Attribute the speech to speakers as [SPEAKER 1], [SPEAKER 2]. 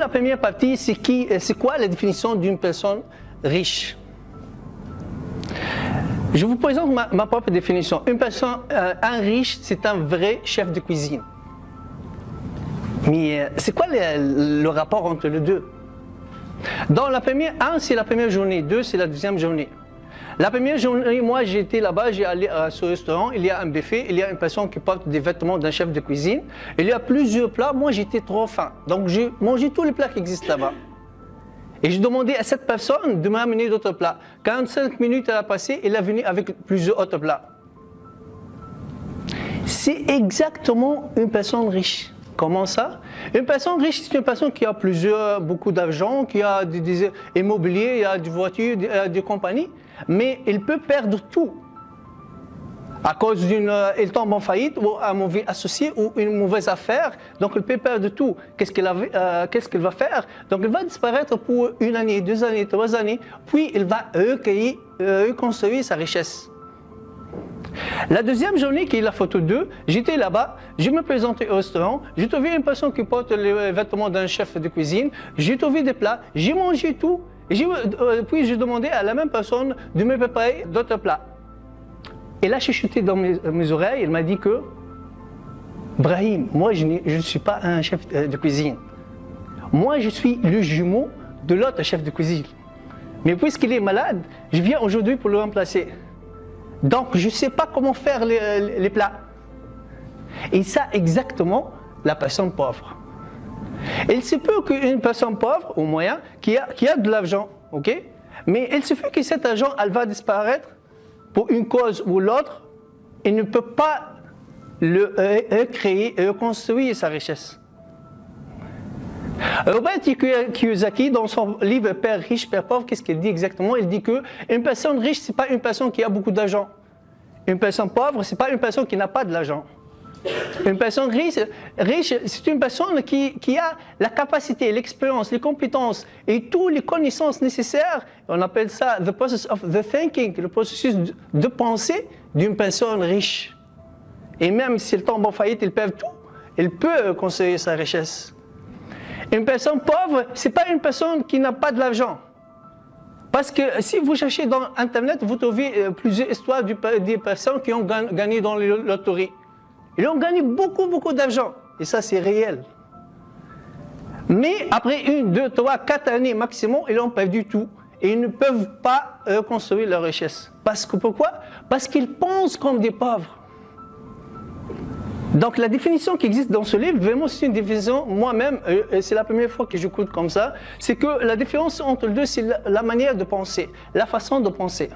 [SPEAKER 1] la première partie, c'est quoi la définition d'une personne riche? Je vous présente ma propre définition. Un riche, c'est un vrai chef de cuisine. Mais c'est quoi le rapport entre les deux? Dans la première, c'est la première journée, 2, c'est la deuxième journée. La première journée, moi j'étais là-bas, j'ai allé à ce restaurant, il y a un buffet, il y a une personne qui porte des vêtements d'un chef de cuisine, il y a plusieurs plats, moi j'étais trop faim, donc j'ai mangé tous les plats qui existent là-bas. Et j'ai demandé à cette personne de m'amener d'autres plats. 45 minutes elle a passé, elle est venue avec plusieurs autres plats. C'est exactement une personne riche. Comment ça? Une personne riche, c'est une personne qui a beaucoup d'argent, qui a des immobiliers, il a des voitures, des compagnies, mais il peut perdre tout. À cause il tombe en faillite, ou un mauvais associé, ou une mauvaise affaire, donc il peut perdre tout. Qu'est-ce qu'il va faire? Donc il va disparaître pour 1 année, 2 années, 3 années, puis il va reconstruire sa richesse. La deuxième journée, qui est la photo 2, j'étais là-bas, je me présentais au restaurant, j'ai trouvé une personne qui porte les vêtements d'un chef de cuisine, j'ai trouvé des plats, j'ai mangé tout, et puis j'ai demandé à la même personne de me préparer d'autres plats. Et là, j'ai chuté dans mes oreilles, elle m'a dit que Brahim, moi je ne suis pas un chef de cuisine. Moi je suis le jumeau de l'autre chef de cuisine. Mais puisqu'il est malade, je viens aujourd'hui pour le remplacer. Donc je ne sais pas comment faire les plats. Et ça exactement la personne pauvre. Il se peut qu'une personne pauvre, au moyen, qui a de l'argent, ok? Mais il se peut que cet argent, elle va disparaître pour une cause ou l'autre, il ne peut pas recréer et reconstruire sa richesse. Robert Kiyosaki, dans son livre Père riche, Père pauvre, qu'est-ce qu'il dit exactement? Il dit qu'une personne riche, ce n'est pas une personne qui a beaucoup d'argent. Une personne pauvre, ce n'est pas une personne qui n'a pas de l'argent. Une personne riche, c'est une personne qui a la capacité, l'expérience, les compétences et toutes les connaissances nécessaires. On appelle ça the process of the thinking, le processus de pensée d'une personne riche. Et même s'il tombe en faillite, il perd tout, il peut construire sa richesse. Une personne pauvre, ce n'est pas une personne qui n'a pas de l'argent. Parce que si vous cherchez dans Internet, vous trouvez plusieurs histoires des personnes qui ont gagné dans les loteries. Ils ont gagné beaucoup d'argent. Et ça, c'est réel. Mais après 1, 2, 3, 4 années maximum, ils ont perdu tout. Et ils ne peuvent pas reconstruire leur richesse. Pourquoi? Parce qu'ils pensent comme des pauvres. Donc la définition qui existe dans ce livre, vraiment c'est une définition, moi-même, c'est la première fois que j'écoute comme ça, c'est que la différence entre les deux, c'est la manière de penser, la façon de penser.